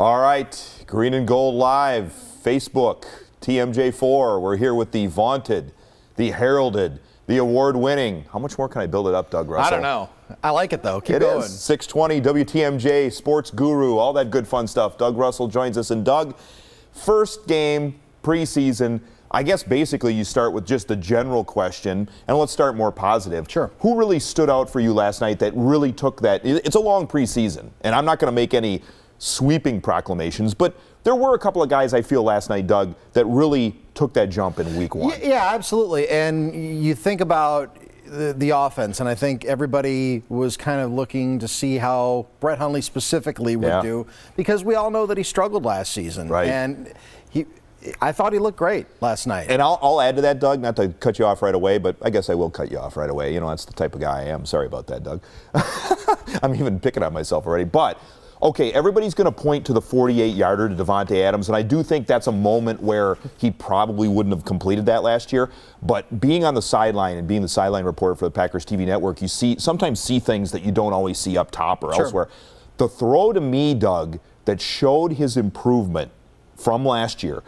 All right, Green and Gold Live, Facebook, TMJ4. We're here with the vaunted, the heralded, the award-winning. How much more can I build it up, Doug Russell? I don't know. I like it, though. Keep going. It is 620 WTMJ, Sports Guru, all that good fun stuff. Doug Russell joins us. And Doug, first game, preseason, I guess basically you start with just the general question, and let's start more positive. Sure. Who really stood out for you last night that really took that? It's a long preseason, and I'm not going to make any sweeping proclamations, but there were a couple of guys I feel last night, Doug, that really took that jump in week one. Yeah, absolutely. And you think about the offense, and I think everybody was kind of looking to see how Brett Hundley specifically would do, because we all know that he struggled last season. Right. And I thought he looked great last night. And I'll add to that, Doug, not to cut you off right away, but I guess I will cut you off right away. You know, that's the type of guy I am. Sorry about that, Doug. I'm even picking on myself already. But, okay, everybody's going to point to the 48-yarder to Davante Adams, and I do think that's a moment where he probably wouldn't have completed that last year. But being on the sideline and being the sideline reporter for the Packers TV network, you sometimes see things that you don't always see up top or elsewhere. The throw to me, Doug, that showed his improvement from last year,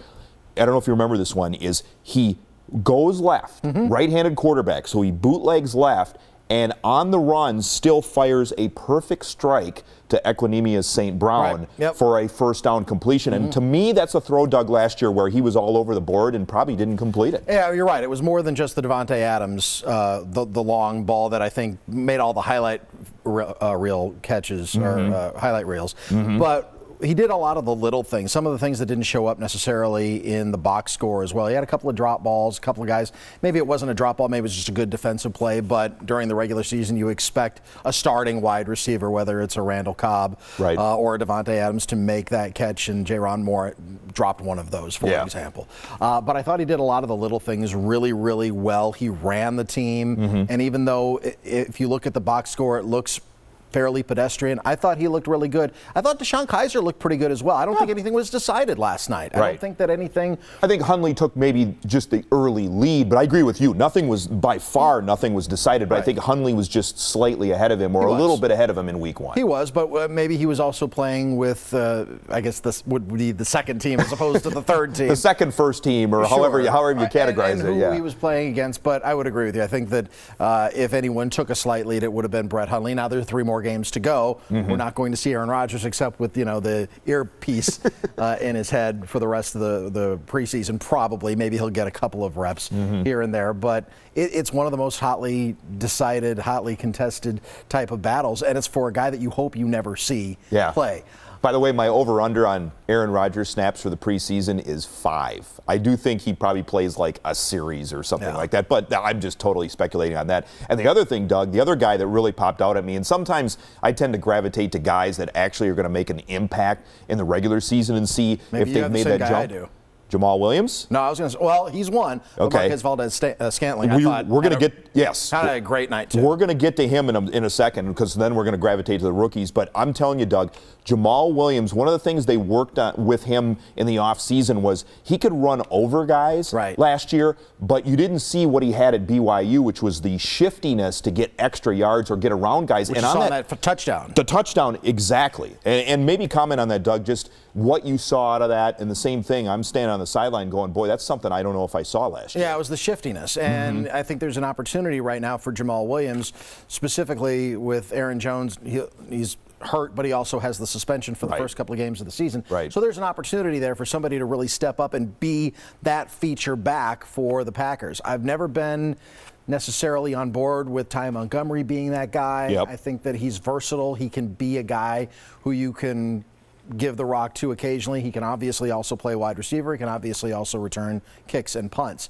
I don't know if you remember this one, is he goes left, right-handed quarterback, so he bootlegs left, and on the run still fires a perfect strike to Equinemius St. Brown for a first down completion. And to me, that's a throw, Doug, last year where he was all over the board and probably didn't complete it. Yeah, you're right. It was more than just the Davante Adams, the long ball that I think made all the highlight reel catches or highlight reels. But he did a lot of the little things, some of the things that didn't show up necessarily in the box score as well. He had a couple of drop balls, a couple of guys. Maybe it wasn't a drop ball, maybe it was just a good defensive play, but during the regular season you expect a starting wide receiver, whether it's a Randall Cobb or a Davante Adams, to make that catch, and Jaron Moore dropped one of those, for example. But I thought he did a lot of the little things really, really well. He ran the team, and even though if you look at the box score, it looks fairly pedestrian, I thought he looked really good. I thought Deshaun Kaiser looked pretty good as well. I don't think anything was decided last night. I don't think that anything... I think Hundley took maybe just the early lead, but I agree with you. Nothing was, by far, nothing was decided, but I think Hundley was just slightly ahead of him, or a little bit ahever him in week one. He was, but maybe he was also playing with, I guess this would be the second team as opposed to the third team. The second first team, or however you categorize and who he was playing against, but I would agree with you. I think that if anyone took a slight lead, it would have been Brett Hundley. Now there are 3 more games to go. We're not going to see Aaron Rodgers except with, you know, the earpiece in his head for the rest of the preseason. Probably, maybe he'll get a couple of reps here and there, but it's one of the most hotly decided, hotly contested type of battles, and it's for a guy that you hope you never see play. By the way, my over-under on Aaron Rodgers snaps for the preseason is 5. I do think he probably plays like a series or something like that, but I'm just totally speculating on that. And the other thing, Doug, the other guy that really popped out at me, and sometimes I tend to gravitate to guys that actually are going to make an impact in the regular season and see if they've made that jump. I do. Jamal Williams? No, I was going to say, well, he's one. Okay. Marquez Valdez-Scantling, I thought. We're going to get, had a great night, too. We're going to get to him in a second, because then we're going to gravitate to the rookies. But I'm telling you, Doug, Jamal Williams, one of the things they worked on with him in the offseason was he could run over guys last year, but you didn't see what he had at BYU, which was the shiftiness to get extra yards or get around guys. Which and on on that touchdown. The touchdown, exactly. And maybe comment on that, Doug, just what you saw out of that. And the same thing, I'm standing on the sideline going, boy, that's something I don't know if I saw last year. Yeah, it was the shiftiness. And I think there's an opportunity right now for Jamal Williams, specifically with Aaron Jones. He's hurt, but he also has the suspension for the first couple of games of the season. So there's an opportunity there for somebody to really step up and be that feature back for the Packers. I've never been necessarily on board with Ty Montgomery being that guy. I think that he's versatile. He can be a guy who you can give the rock to occasionally. He can obviously also play wide receiver. He can obviously also return kicks and punts.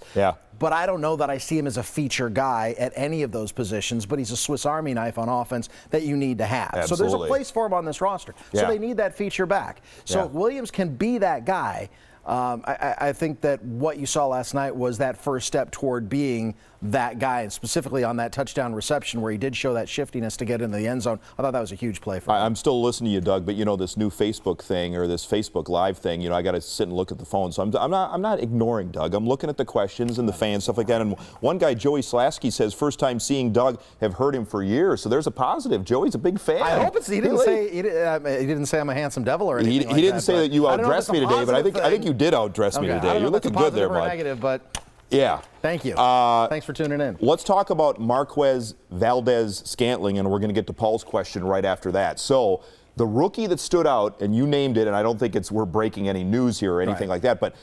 But I don't know that I see him as a feature guy at any of those positions, but he's a Swiss Army knife on offense that you need to have. So there's a place for him on this roster. So they need that feature back. So if Williams can be that guy, I think that what you saw last night was that first step toward being that guy, and specifically on that touchdown reception where he did show that shiftiness to get into the end zone. I thought that was a huge play for him. I'm still listening to you, Doug, but you know this new Facebook thing or this Facebook Live thing, you know, I got to sit and look at the phone. So I'm not ignoring Doug. I'm looking at the questions and the fans, stuff like that. And one guy, Joey Slasky, says first time seeing Doug, have heard him for years. So there's a positive. Joey's a big fan. I hope it's. He didn't say I'm a handsome devil or anything. He didn't say that you outdressed me today, but I think you did outdress me today. You're looking good there, bud. Negative, but yeah. Thank you. Thanks for tuning in. Let's talk about Marquez Valdez-Scantling, and we're going to get to Paul's question right after that. So the rookie that stood out, and you named it, and I don't think we're breaking any news here or anything like that, but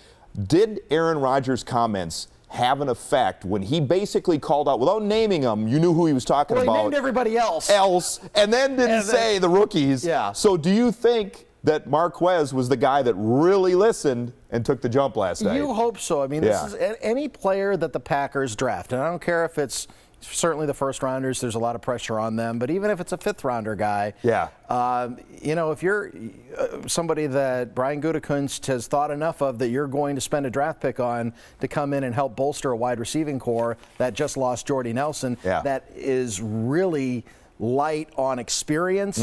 did Aaron Rodgers' comments have an effect when he basically called out, without naming them, you knew who he was talking about. He named everybody else. And then didn't say the rookies. Yeah. So do you think that Marquez was the guy that really listened and took the jump last night? You hope so. I mean, this is any player that the Packers draft, and I don't care if it's certainly the first rounders, there's a lot of pressure on them, but even if it's a fifth rounder guy, you know, if you're somebody that Brian Gutekunst has thought enough of that you're going to spend a draft pick on to come in and help bolster a wide receiving core that just lost Jordy Nelson, that is really light on experience.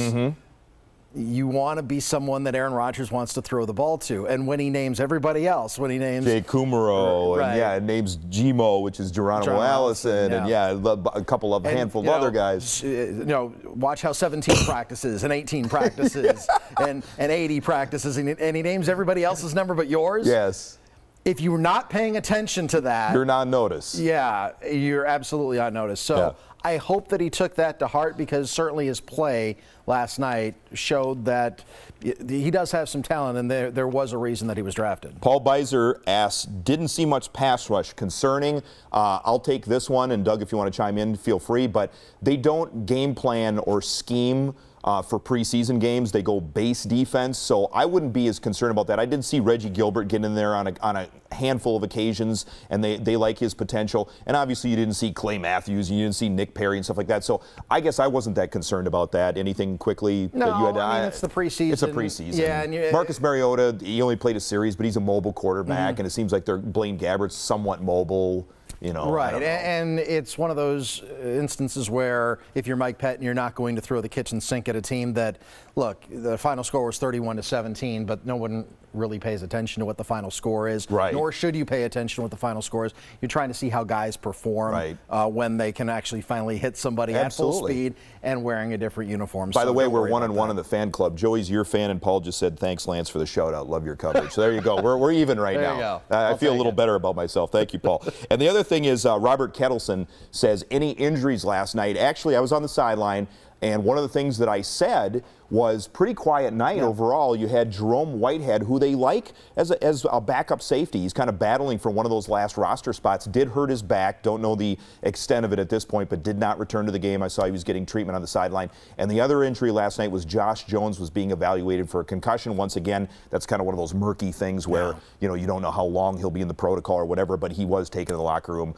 You want to be someone that Aaron Rodgers wants to throw the ball to. And when he names everybody else, when he names Jay Kumaro, and names Gmo, which is Geronimo Allison, and a couple of handful of other guys. You know, watch how 17 practices and 18 practices and 80 practices, and he names everybody else's number but yours. Yes. If you're not paying attention to that, you're not noticed. Yeah, you're absolutely on notice. So I hope that he took that to heart, because certainly his play last night showed that he does have some talent, and there was a reason that he was drafted. Paul Beiser asks, didn't see much pass rush concerning. I'll take this one, and Doug, if you want to chime in, feel free, but they don't game plan or scheme for preseason games. They go base defense, so I wouldn't be as concerned about that. I did see Reggie Gilbert get in there on a handful of occasions, and they like his potential. And obviously you didn't see Clay Matthews, you didn't see Nick Perry and stuff like that. So I guess I wasn't that concerned about that. Anything quickly that you had to... I mean, it's the preseason. It's a preseason. Yeah, and Marcus Mariota, he only played a series, but he's a mobile quarterback, and it seems like Blaine Gabbert's somewhat mobile. You know, right, and it's one of those instances where if you're Mike Pettin, you're not going to throw the kitchen sink at a team that, look, the final score was 31-17, but no one really pays attention to what the final score is. Right. Nor should you pay attention to what the final score is. You're trying to see how guys perform when they can actually finally hit somebody at full speed and wearing a different uniform. By the way, we're 1-1 in the fan club. Joey's your fan, and Paul just said, thanks, Lance, for the shout-out. Love your coverage. So there you go. We're even right now. You go. I feel a little better about myself. Thank you, Paul. And the other thing is Robert Kettleson says, any injuries last night? Actually, I was on the sideline, and one of the things that I said was pretty quiet night overall. You had Jerome Whitehead, who they like as a backup safety. He's kind of battling for one of those last roster spots. Did hurt his back. Don't know the extent of it at this point, but did not return to the game. I saw he was getting treatment on the sideline. And the other injury last night was Josh Jones was being evaluated for a concussion. Once again, that's kind of one of those murky things where you know, you don't know how long he'll be in the protocol or whatever, but he was taken to the locker room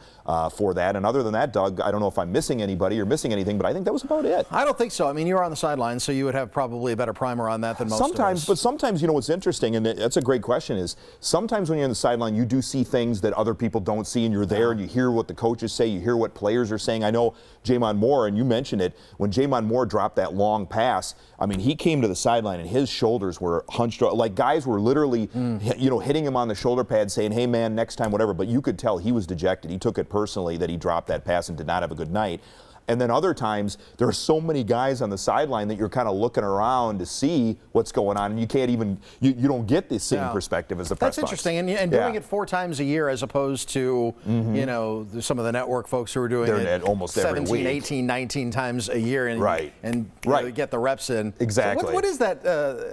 for that. And other than that, Doug, I don't know if I'm missing anybody or missing anything, but I think that was about it. I don't think so. I mean, you were on the sideline, so you would have probably a better primer on that than most of us. But sometimes, you know, what's interesting, and that's a great question, is sometimes when you're on the sideline, you do see things that other people don't see, and you're there and you hear what the coaches say, you hear what players are saying. I know Jamon Moore, and you mentioned it, when Jamon Moore dropped that long pass, I mean, he came to the sideline and his shoulders were hunched, like guys were literally, you know, hitting him on the shoulder pad saying, hey man, next time, whatever. But you could tell he was dejected. He took it personally that he dropped that pass and did not have a good night. And then other times, there are so many guys on the sideline that you're kind of looking around to see what's going on, and you can't even, you don't get the same perspective as the press box. That's interesting, and doing it 4 times a year as opposed to, you know, some of the network folks who are doing it almost 17, every week. 18, 19 times a year, and get the reps in. Exactly. So what is that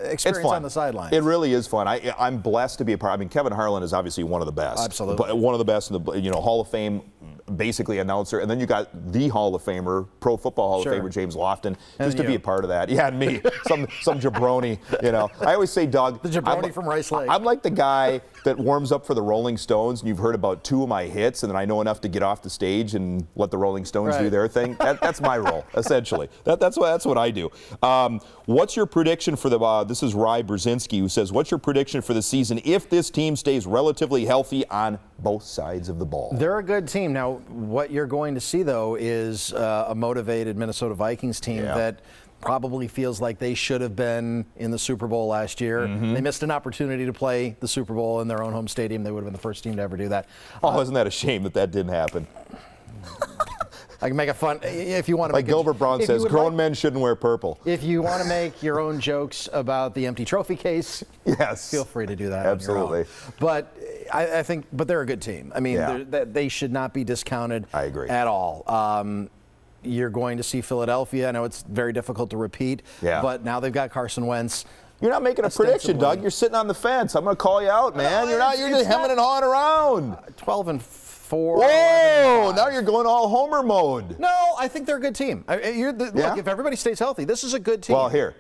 experience on the sidelines? It really is fun. I'm blessed to be a part. I mean, Kevin Harlan is obviously one of the best. Absolutely. One of the best in the, you know, Hall of Fame basically announcer, and then you got the Hall of Famer, Pro Football Hall of Famer James Lofton, just to be a part of that. Yeah, and me, some jabroni. You know, I always say, Doug, the jabroni from Rice Lake. I'm like the guy that warms up for the Rolling Stones, and you've heard about 2 of my hits, and then I know enough to get off the stage and let the Rolling Stones do their thing. That's my role, essentially. That's what I do. What's your prediction for the? This is Rye Brzezinski who says, "What's your prediction for the season if this team stays relatively healthy on both sides of the ball?" They're a good team. Now, what you're going to see though is a motivated Minnesota Vikings team that probably feels like they should have been in the Super Bowl last year. They missed an opportunity to play the Super Bowl in their own home stadium. They would have been the first team to ever do that. Oh, isn't that a shame that didn't happen? I can make a fun, if you want to like Gilbert Brown says, grown men shouldn't wear purple. If you want to make your own jokes about the empty trophy case, feel free to do that. Absolutely. But I think, but they're a good team. I mean, they should not be discounted. I agree. At all. You're going to see Philadelphia. I know it's very difficult to repeat, but now they've got Carson Wentz. You're not making a prediction, Doug. You're sitting on the fence. I'm going to call you out, man. You're just hemming and hawing around. 12-4. Whoa! Now you're going all homer mode. No, I think they're a good team. Look, if everybody stays healthy, this is a good team. Well, here,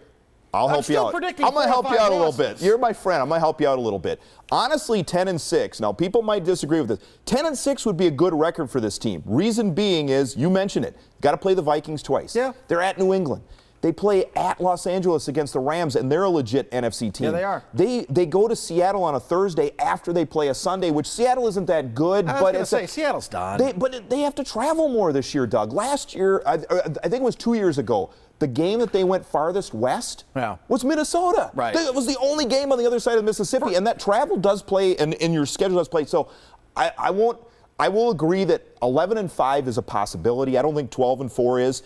I'll help you out. I'm going to help you out a little bit. You're my friend. I'm going to help you out a little bit. Honestly, 10-6. Now, people might disagree with this. 10-6 would be a good record for this team. Reason being is, you mentioned it, got to play the Vikings twice. Yeah. They're at New England. They play at Los Angeles against the Rams, and they're a legit NFC team. Yeah, they are. They go to Seattle on a Thursday after they play a Sunday, which Seattle isn't that good. Seattle's done. But they have to travel more this year, Doug. Last year, I think it was 2 years ago, the game that they went farthest west was Minnesota. Right. It was the only game on the other side of Mississippi, and that travel does play, and your schedule does play. So I will agree that 11-5 is a possibility. I don't think 12-4 is.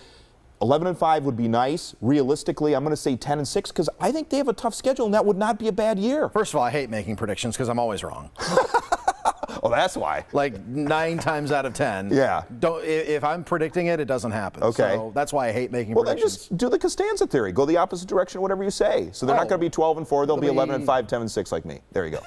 11-5 would be nice. Realistically, I'm going to say 10-6 because I think they have a tough schedule, and that would not be a bad year. First of all, I hate making predictions because I'm always wrong. Oh, that's why. Like 9 times out of 10. Yeah. If I'm predicting it, it doesn't happen. Okay. So that's why I hate making predictions. predictions. Well, then just do the Costanza theory. Go the opposite direction, whatever you say. So they're not going to be 12-4. They'll be 11-5, 10-6 like me. There you go.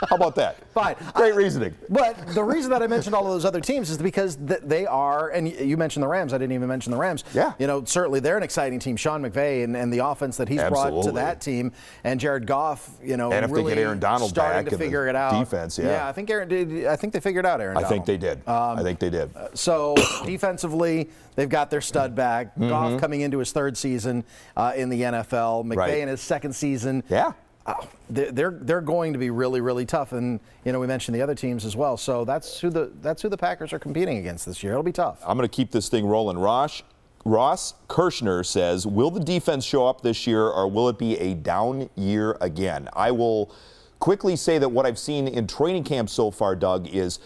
How about that? Fine. Great reasoning. But the reason that I mentioned all of those other teams is because they are, and you mentioned the Rams. I didn't even mention the Rams. Yeah. You know, certainly they're an exciting team. Sean McVay and the offense that he's brought to that team, and Jared Goff, you know, and if really they get Aaron Donald starting back to figure it out. Defense, Yeah, I think they figured out Aaron Donald. I think they did. I think they did. So defensively, they've got their stud back. Goff coming into his 3rd season in the NFL. McVay in his 2nd season. Yeah. They're going to be really, really tough, and you know we mentioned the other teams as well. So that's who the Packers are competing against this year. It'll be tough. I'm going to keep this thing rolling. Ross Kirshner says, "Will the defense show up this year, or will it be a down year again?" I will quickly say that what I've seen in training camp so far, Doug, is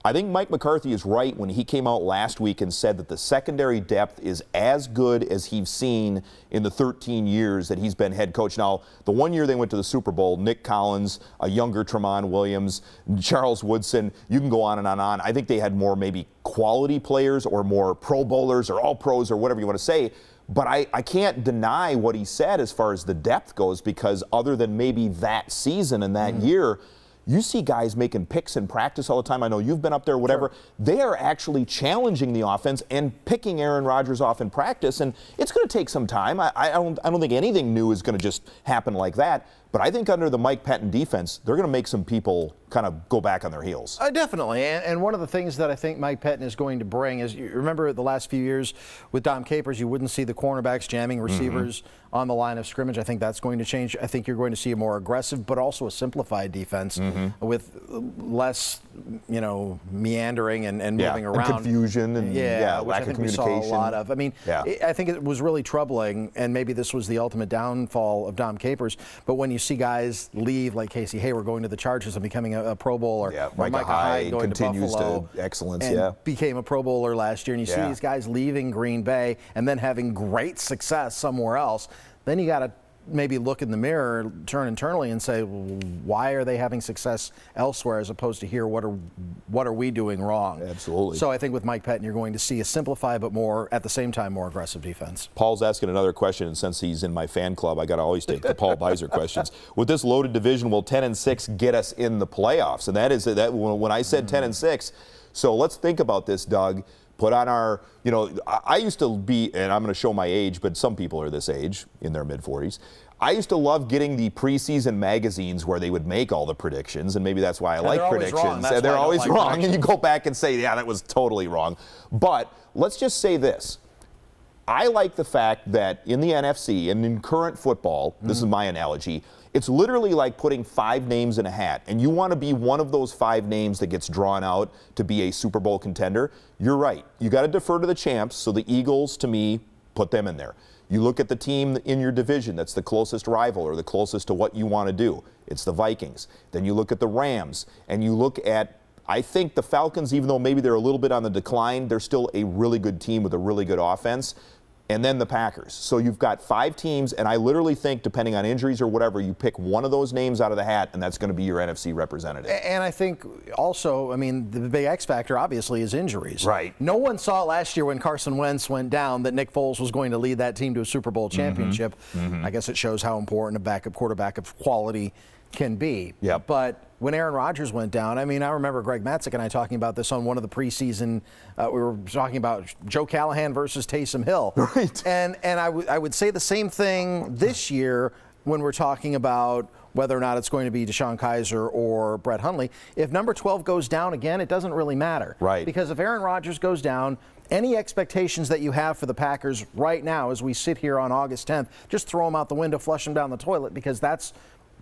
I think Mike McCarthy is right when he came out last week and said that the secondary depth is as good as he's seen in the 13 years that he's been head coach. Now, the one year they went to the Super Bowl, Nick Collins, a younger Tramon Williams, Charles Woodson, you can go on and on and on. I think they had more maybe quality players or more Pro Bowlers or all pros or whatever you want to say. But I can't deny what he said as far as the depth goes, because other than maybe that season and that year, you see guys making picks in practice all the time. I know you've been up there, whatever. Sure. They are actually challenging the offense and picking Aaron Rodgers off in practice, and it's going to take some time. I don't think anything new is going to just happen like that. But I think under the Mike Pettine defense, they're going to make some people kind of go back on their heels. Definitely. And one of the things that I think Mike Pettine is going to bring is, you remember the last few years with Dom Capers, you wouldn't see the cornerbacks jamming receivers on the line of scrimmage. I think that's going to change. I think you're going to see a more aggressive but also a simplified defense with less, you know, meandering and moving around. And confusion and lack of communication. We saw a lot of. I mean, I think it was really troubling, and maybe this was the ultimate downfall of Dom Capers, but when you see guys leave like Casey Hayward going to the Chargers and becoming a Pro Bowler, or Micah Hyde going continues to Buffalo to excellence, and became a Pro Bowler last year, and you see these guys leaving Green Bay and then having great success somewhere else, then you got to maybe look in the mirror, turn internally and say, well, why are they having success elsewhere as opposed to here? What are we doing wrong? Absolutely. So I think with Mike Pettine, you're going to see a simplified but more, at the same time, more aggressive defense. Paul's asking another question, and since he's in my fan club, I got to always take the Paul Beiser questions. With this loaded division, will 10-6 get us in the playoffs? And that is that when I said 10-6. So let's think about this, Doug. Put on our, you know, I used to be, and I'm going to show my age, but some people are this age, in their mid-40s. I used to love getting the preseason magazines where they would make all the predictions, and maybe that's why I like predictions. And they're always wrong, and you go back and say, yeah, that was totally wrong. But let's just say this. I like the fact that in the NFC and in current football, this is my analogy, it's literally like putting 5 names in a hat, and you want to be one of those 5 names that gets drawn out to be a Super Bowl contender. You're right. You got to defer to the champs, so the Eagles, to me, put them in there. You look at the team in your division that's the closest rival or the closest to what you want to do. It's the Vikings. Then you look at the Rams, and you look at, I think the Falcons, even though maybe they're a little bit on the decline, they're still a really good team with a really good offense. And then the Packers. So you've got 5 teams, and I literally think, depending on injuries or whatever, you pick one of those names out of the hat, and that's going to be your NFC representative. And I think also, I mean, the big X factor obviously is injuries. Right. No one saw last year when Carson Wentz went down that Nick Foles was going to lead that team to a Super Bowl championship. I guess it shows how important a backup quarterback of quality can be. Yep. But when Aaron Rodgers went down, I mean, I remember Greg Matzik and I talking about this on one of the preseason. We were talking about Joe Callahan versus Taysom Hill. Right. And I would say the same thing this year when we're talking about whether or not it's going to be Deshaun Kaiser or Brett Hundley. If number 12 goes down again, it doesn't really matter. Right. Because if Aaron Rodgers goes down, any expectations that you have for the Packers right now as we sit here on August 10th, just throw them out the window, flush them down the toilet, because that's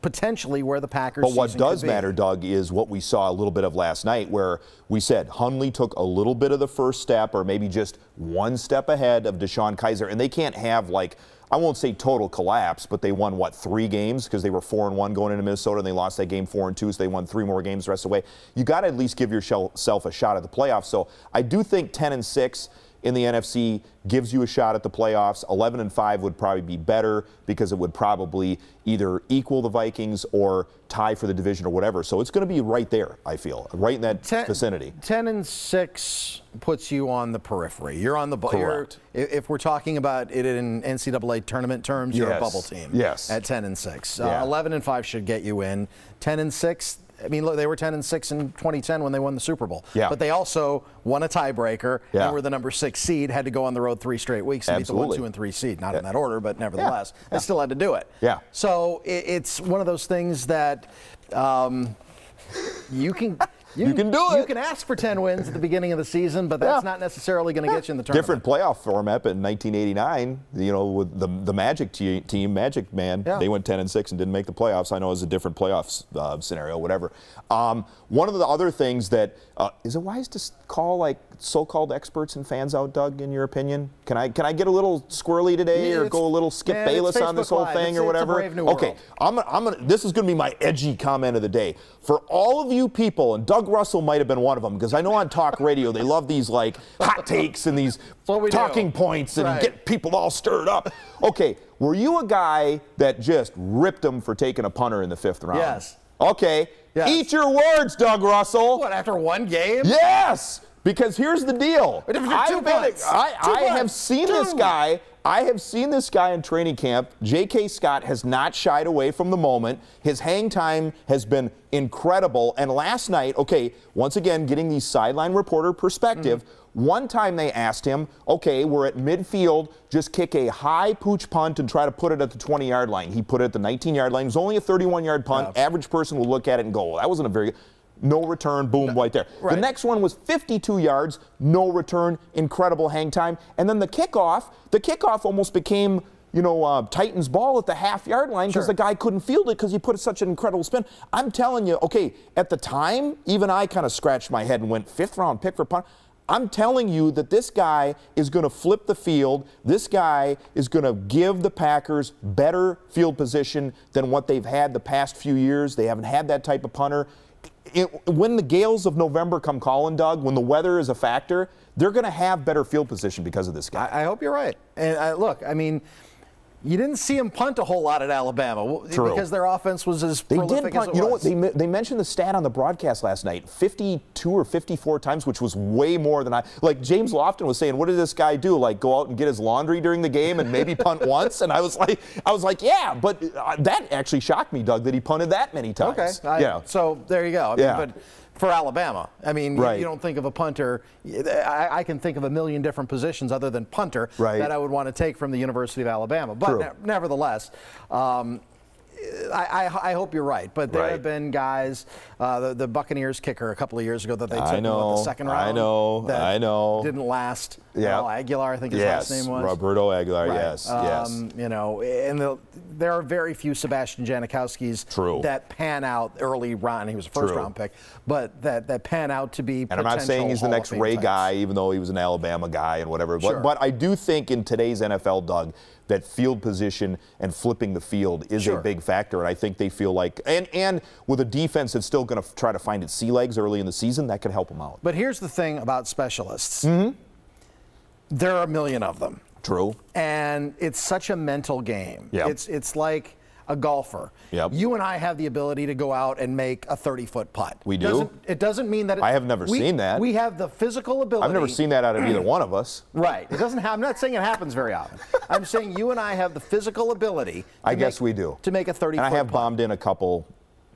potentially where the Packers But what season does could be. matter, Doug, is what we saw a little bit of last night, where we said Hundley took a little bit of the first step, or maybe just one step ahead of Deshaun Kaiser, and they can't have, like, I won't say total collapse, but they won, what, 3 games? Because they were 4-1 going into Minnesota, and they lost that game 4-2, so they won 3 more games the rest of the way. You got to at least give yourself a shot at the playoffs. So I do think 10-6 in the NFC gives you a shot at the playoffs. 11-5 would probably be better, because it would probably either equal the Vikings or tie for the division or whatever. So it's going to be right there, I feel, right in that vicinity. 10-6 puts you on the periphery. You're on the Correct. If we're talking about it in NCAA tournament terms, you're a bubble team. Yes. At 10-6. Yeah. 11-5 should get you in. 10-6. I mean, look, they were 10-6 in 2010 when they won the Super Bowl. Yeah. But they also won a tiebreaker and were the number 6 seed, had to go on the road 3 straight weeks to beat the 1, 2, and 3 seed. Not in that order, but nevertheless, they still had to do it. Yeah. So it's one of those things that you can do it. You can ask for 10 wins at the beginning of the season, but that's not necessarily going to get you in the tournament. Different playoff format in 1989, you know, with the Magic team, Magic Man, they went 10-6 and didn't make the playoffs. I know it's a different playoff scenario, whatever. One of the other things that, is it wise to call, like, so-called experts and fans out, Doug, in your opinion? Can I get a little squirrely today, or go a little Skip Bayless on this whole thing, or whatever? It's a brave new okay, this is going to be my edgy comment of the day. For all of you people, and Doug Russell might have been one of them, because I know on talk radio they love these, like, hot takes and these talking points and get people all stirred up. Okay, were you a guy that just ripped them for taking a punter in the 5th round? Yes. Okay. Yes. Eat your words, Doug Russell. What, after 1 game? Yes, because here's the deal. I have seen this guy. I have seen this guy in training camp. J.K. Scott has not shied away from the moment. His hang time has been incredible. And last night, okay, once again, getting the sideline reporter perspective, one time they asked him, okay, we're at midfield, just kick a high pooch punt and try to put it at the 20-yard line. He put it at the 19-yard line. It was only a 31-yard punt. Average person will look at it and go, well, that wasn't a very good. No return, boom, right there. The next one was 52 yards, no return, incredible hang time. And then the kickoff almost became, you know, Titans ball at the half-yard line, because the guy couldn't field it because he put such an incredible spin. I'm telling you, okay, at the time, even I kind of scratched my head and went 5th round pick for punt. I'm telling you that this guy is going to flip the field. This guy is going to give the Packers better field position than what they've had the past few years. They haven't had that type of punter. When the gales of November come calling, Doug, when the weather is a factor, they're going to have better field position because of this guy. I hope you're right. And look, I mean, you didn't see him punt a whole lot at Alabama because their offense was as prolific as it was. You know what? They mentioned the stat on the broadcast last night, 52 or 54 times, which was way more than like James Lofton was saying, what did this guy do? Like, go out and get his laundry during the game and maybe punt once? And I was like, yeah, but that actually shocked me, Doug, that he punted that many times. Okay. So there you go. I mean, but for Alabama. I mean, Right. you don't think of a punter. I can think of a million different positions other than punter Right. that I would want to take from the University of Alabama. But nevertheless, I hope you're right. But there have been guys, the Buccaneers kicker a couple of years ago that they took in the second round. I know. Didn't last. Yeah. Well, Aguilar, I think his last name was. Roberto Aguilar, Right. yes. You know, and there are very few Sebastian Janikowskis that pan out early round. He was a first-round pick, but that pan out to be. And I'm not saying he's the next Ray guy, even though he was an Alabama guy and whatever. But I do think in today's NFL, Doug, that field position and flipping the field is a big factor. And I think they feel like, and with a defense that's still going to try to find its sea legs early in the season, that could help them out. But here's the thing about specialists. There are a million of them. True. And it's such a mental game. It's like a golfer. You and I have the ability to go out and make a 30-foot putt. We do. It doesn't mean that. I have never seen that. We have the physical ability. I've never seen that out of either one of us. Right. It doesn't. I'm not saying it happens very often. I'm saying you and I have the physical ability. I guess we do. To make a 30-foot putt. And I have bombed in a couple,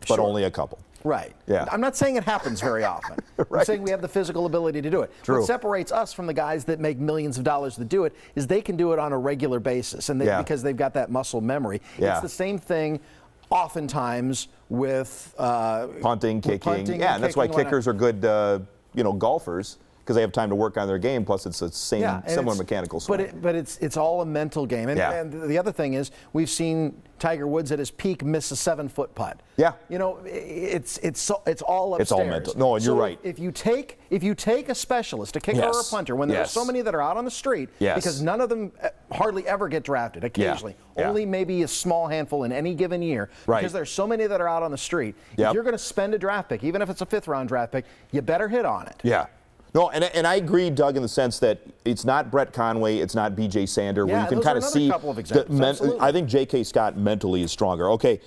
but only a couple. Right. Yeah. I'm not saying it happens very often. I'm saying we have the physical ability to do it. True. What separates us from the guys that make millions of dollars to do it is they can do it on a regular basis, and because they've got that muscle memory. It's the same thing oftentimes with punting, kicking. And that's why kickers are good, golfers, because they have time to work on their game. Plus, it's the same, similar mechanical swing. But it's all a mental game. And the other thing is, we've seen Tiger Woods at his peak miss a 7-foot putt. Yeah. You know, it's all upstairs. It's all mental. No, and you're right. If you take a specialist, a kicker or a punter, when there are so many that are out on the street, because none of them hardly ever get drafted, occasionally, only maybe a small handful in any given year, because there's so many that are out on the street. If you're going to spend a draft pick, even if it's a 5th-round draft pick, you better hit on it. Yeah. No, and I agree, Doug, in the sense that it's not Brett Conway, it's not B.J. Sander, where you can kind of see. Couple of examples. I think J.K. Scott mentally is stronger. Okay,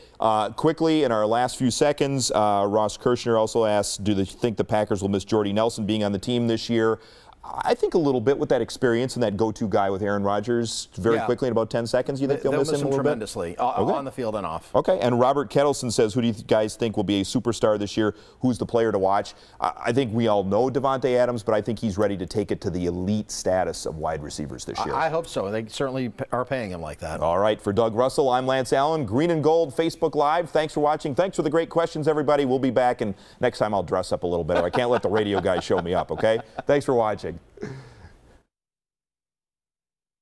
quickly in our last few seconds, Ross Kirshner also asks, do they think the Packers will miss Jordy Nelson being on the team this year? I think a little bit with that experience and that go-to guy with Aaron Rodgers very quickly in about 10 seconds. You think they'll miss him a little tremendously on the field and off. Okay, and Robert Kettleson says, who do you guys think will be a superstar this year? Who's the player to watch? I think we all know Davante Adams, but I think he's ready to take it to the elite status of wide receivers this year. I hope so. They certainly are paying him like that. All right, for Doug Russell, I'm Lance Allen. Green and Gold, Facebook Live. Thanks for watching. Thanks for the great questions, everybody. We'll be back, and next time I'll dress up a little better. I can't let the radio guys show me up, okay? Thanks for watching.